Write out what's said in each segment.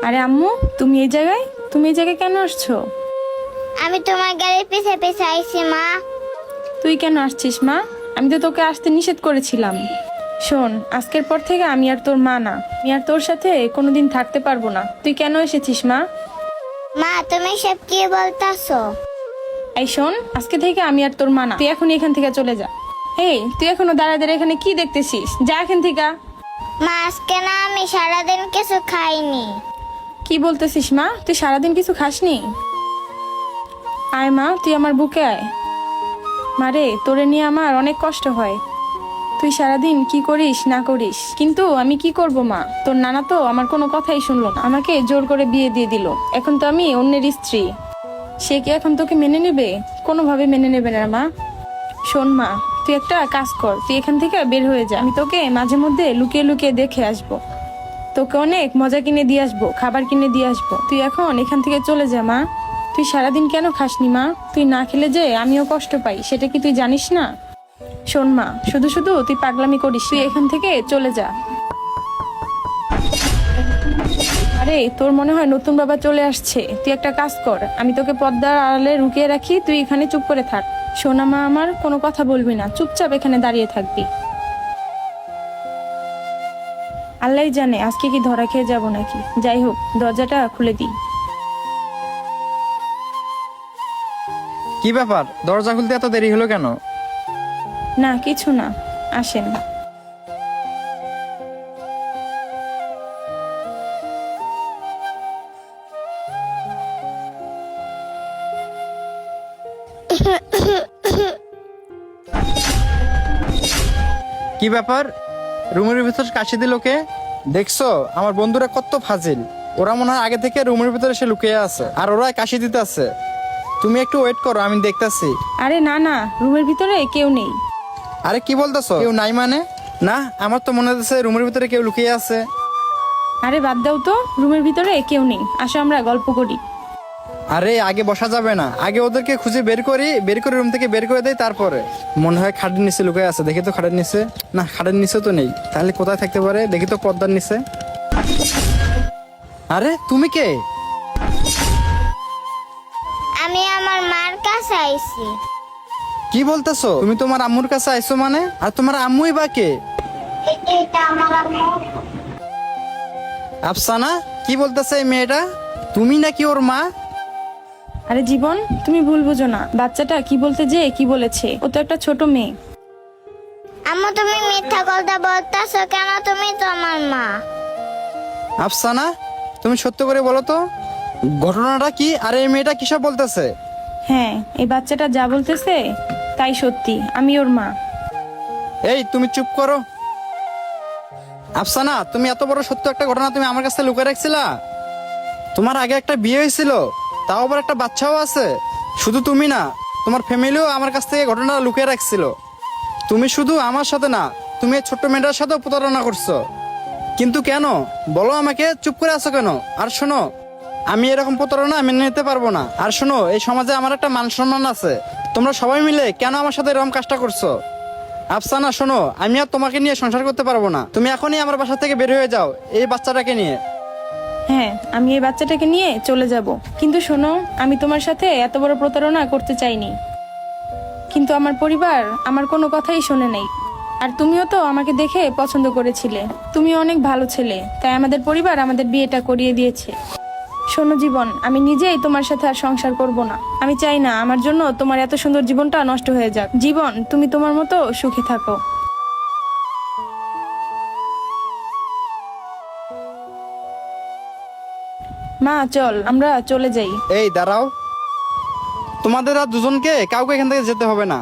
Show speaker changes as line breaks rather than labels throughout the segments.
আরে আম্মু, তুমি এই জায়গায় কেন আসছো?
আমি তোমার গাড়ির পিছে পিছে আইছি মা।
তুই কেন আসছিস মা? আমি তো তোকে আসতে নিষেধ করেছিলাম। শোন, আজকের পর থেকে আমি আর তোর মা না, আমি আর তোর সাথে কোনোদিন থাকতে পারবো না। তুই কেন এসেছিস মা?
মা তুমি সব কি বলতাছো?
এই শোন, আজকে থেকে আমি আর তোর মা না, তুই এখন এখান থেকে চলে যা। এই, তুই এখনো দাঁড়া দাঁড়া এখানে কি দেখতেছিস? যা এখান থেকে।
মা আজকে না আমি সারাদিন কিছু খাইনি।
কি বলতেছিস মা? তুই সারাদিন কিছু খাসনি? আয় মা, তুই আমার বুকে আয়। মারে, তোরে নিয়ে আমার অনেক কষ্ট হয়। তুই সারাদিন কি করিস না করিস, কিন্তু আমি কি করব মা? তোর নানা তো আমার কোনো কথাই শুনলো না, আমাকে জোর করে বিয়ে দিয়ে দিল। এখন তো আমি অন্যের স্ত্রী। সে কি এখন তোকে মেনে নেবে? কোনোভাবে মেনে নেবে না মা। শোন মা, তুই একটা কাজ কর, তুই এখান থেকে বের হয়ে যা। আমি তোকে মাঝে মধ্যে লুকিয়ে লুকিয়ে দেখে আসবো, তোকে অনেক মজা কিনে দিয়ে আসবো, খাবার কিনে দিয়ে আসবো। তুই এখন এখান থেকে চলে যা মা। তুই সারাদিন কেন খাসনি মা? তুই না খেলে যে আমিও কষ্ট পাই, সেটা কি তুই জানিস না? শোন মা, শুধু শুধু তুই পাগলামি করিস, তুই এখান থেকে চলে যা। আরে, তোর মনে হয় নতুন বাবা চলে আসছে। তুই একটা কাজ কর, আমি তোকে পর্দার আড়ালে লুকিয়ে রাখি, তুই এখানে চুপ করে থাক। সোনা মা আমার, কোনো কথা বলবি না, চুপচাপ এখানে দাঁড়িয়ে থাকবি। আল্লাহই জানে আজকে কি ধরা খেয়ে যাব নাকি। যাই হোক, দরজাটা খুলে দিই।
কি ব্যাপার, দরজা খুলতে এত দেরি হলো কেন?
না, কিছু না, আসেন।
কি ব্যাপার, রুমের ভিতর কাশি দিল কে? দেখছো আমার বন্ধুরা কত ফাজিল। ওরা মনে হয় আগে থেকে রুমের ভিতরে এসে লুকিয়ে আছে, আর ওরা কাশি দিতে আছে। তুমি একটু ওয়েট করো, আমি দেখতাছি।
আরে না না, রুমের ভিতরে কেউ নেই।
আরে কি বলতেছো, কেউ নাই মানে? না, আমার তো মনে হচ্ছে রুমের ভিতরে কেউ লুকিয়ে আছে।
আরে বাদ দাও তো, রুমের ভিতরে কেউ নেই, আসো আমরা গল্প করি।
আরে আগে বসা যাবে না, আগে ওদেরকে খুঁজে বের করে রুম থেকে বের করে দেয়, তারপরে। মনে হয় খাটের নিচে লুকিয়ে আছে, দেখি তো খাটের নিচে। না, খাটের নিচে তো নেই, তাহলে কোথায় থাকতে পারে? দেখি তো পর্দার নিচে। আরে তুমি কে?
আমি আমার মার কাছে আইছি।
কি বলতেছো? তুমি তোমার আম্মুর কাছে আইছো মানে? আর তোমার আম্মুই বা কে?
এটা আমার আম্মু।
আফসানা, কি বলতেছে এই মেয়েটা? তুমি নাকি ওর মা?
আরে জীবন, তুমি ভুল বুঝো না, বাচ্চাটা কি বলতে যে কি বলেছে, ও তো একটা ছোট মেয়ে।
আম্মু তুমি মিথ্যা কথা বলতাছো কেন? তুমি তো আমার মা।
আফসানা, তুমি সত্য করে বলো তো, ঘটনাটা কি? আর এই মেয়েটা কিসব বলতেছে?
হ্যাঁ, এই বাচ্চাটা যা বলতেছে তাই সত্যি, আমি ওর মা।
এই তুমি চুপ করো। আফসানা, তুমি এত বড় সত্য একটা ঘটনা তুমি আমার কাছে লুকিয়ে রাখছিলা? তোমার আগে একটা বিয়ে হয়েছিল, তাও আবার একটা বাচ্চাও আছে। শুধু তুমি না, তোমার ফ্যামিলিও আমার কাছ থেকে ঘটনা লুকিয়ে রাখছিল। তুমি শুধু আমার সাথে না, তুমি এই ছোট্ট মেয়েটার সাথেও প্রতারণা করছো। কিন্তু কেন বলো আমাকে? চুপ করে আছো কেন? আর শোনো, আমি এরকম প্রতারণা মেনে নিতে পারবো না। আর শোনো, এই সমাজে আমার একটা মান সম্মান আছে। তোমরা সবাই মিলে কেন আমার সাথে এরকম কাজটা করছো? আফসানা শোনো, আমি আর তোমাকে নিয়ে সংসার করতে পারবো না। তুমি এখনই আমার বাসা থেকে বের হয়ে যাও এই বাচ্চাটাকে নিয়ে।
হ্যাঁ, আমি এই বাচ্চাটাকে নিয়ে চলে যাব, কিন্তু শোনো, আমি তোমার সাথে এত বড় প্রতারণা করতে চাইনি, কিন্তু আমার পরিবার আমার কোনো কথাই শোনে নাই। আর তুমিও তো আমাকে দেখে পছন্দ করেছিলে, তুমি অনেক ভালো ছেলে, তাই আমাদের পরিবার আমাদের বিয়েটা করিয়ে দিয়েছে। শোনো জীবন, আমি নিজেই তোমার সাথে আর সংসার করব না। আমি চাই না আমার জন্য তোমার এত সুন্দর জীবনটা নষ্ট হয়ে যাক। জীবন, তুমি তোমার মতো সুখে থাকো। মা চল, আমরা চলে যাই।
এই দাঁড়াও, তোমাদের আর দুজনকে কাউকে এখান থেকে যেতে হবে না।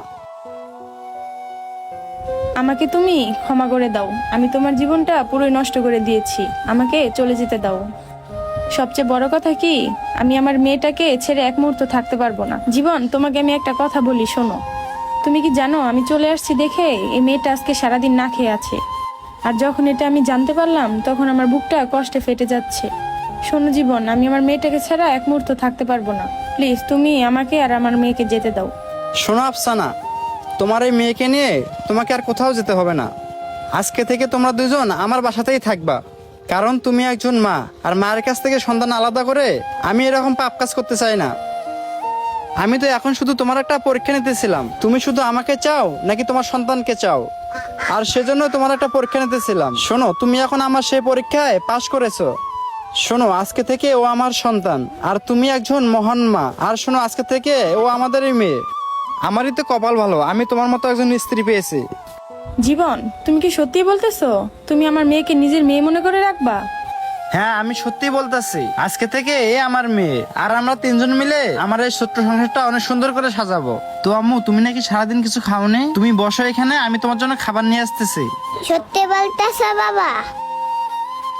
আমাকে তুমি ক্ষমা করে দাও, আমি তোমার জীবনটা পুরোই নষ্ট করে দিয়েছি, আমাকে চলে যেতে দাও। সবচেয়ে বড় কথা কি, আমি আমার মেয়েটাকে ছেড়ে এক মুহূর্ত থাকতে পারবো না। জীবন, তোমাকে আমি একটা কথা বলি, শোনো। তুমি কি জানো আমি চলে আসছি দেখে এই মেয়েটা আজকে সারাদিন না খেয়ে আছে। আর যখন এটা আমি জানতে পারলাম, তখন আমার বুকটা কষ্টে ফেটে যাচ্ছে। শোনো জীবন, আমি আমার মেয়েটাকে ছাড়া এক মুহূর্ত থাকতে পারবো না। প্লিজ তুমি আমাকে আর আমার মেয়েকে যেতে দাও।
শোনো আফসানা, তোমার এই মেয়েকে নিয়ে তোমাকে আর কোথাও যেতে হবে না। আজকে থেকে তোমরা দুজন আমার বাসাতেই থাকবা। কারণ তুমি একজন মা, আর মায়ের কাছ থেকে সন্তান আলাদা করে আমি এরকম পাপ কাজ করতে চাই না। আমি তো এখন শুধু তোমার একটা পরীক্ষা নিতেছিলাম, তুমি শুধু আমাকে চাও নাকি তোমার সন্তানকে চাও, আর সেজন্য তোমার একটা পরীক্ষা নিতেছিলাম। শোনো, তুমি এখন আমার সেই পরীক্ষায় পাশ করেছো। শোনো, আজকে থেকে ও আমার সন্তান, আর তুমি একজন মহান মা। আর শোনো, আজকে থেকে ও আমাদেরই মেয়ে। আমারই তো কপাল ভালো, আমি তোমার মতো একজন স্ত্রী পেয়েছি।
জীবন, তুমি কি সত্যি বলতেছো তুমি আমার মেয়েকে নিজের মেয়ে মনে করে রাখবা?
হ্যাঁ, আমি সত্যি বলতেছি, আজকে থেকে এ আমার মেয়ে, আর আমরা তিনজন মিলে আমার এই ছোট্ট সংসারটা অনেক সুন্দর করে সাজাবো। তো আম্মু, তুমি নাকি সারাদিন কিছু খাওনি? তুমি বসো এখানে, আমি তোমার জন্য খাবার নিয়ে আসতেছি।
সত্যি বলতেছ বাবা?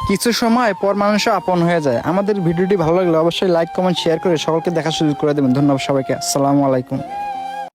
কিছু সময় পর মানুষ আপন হয়ে যায়। আমাদের ভিডিওটি ভালো লাগলে অবশ্যই লাইক, কমেন্ট, শেয়ার করে সকলকে দেখা সুযোগ করে দেবেন। ধন্যবাদ সবাইকে। আসসালামু আলাইকুম।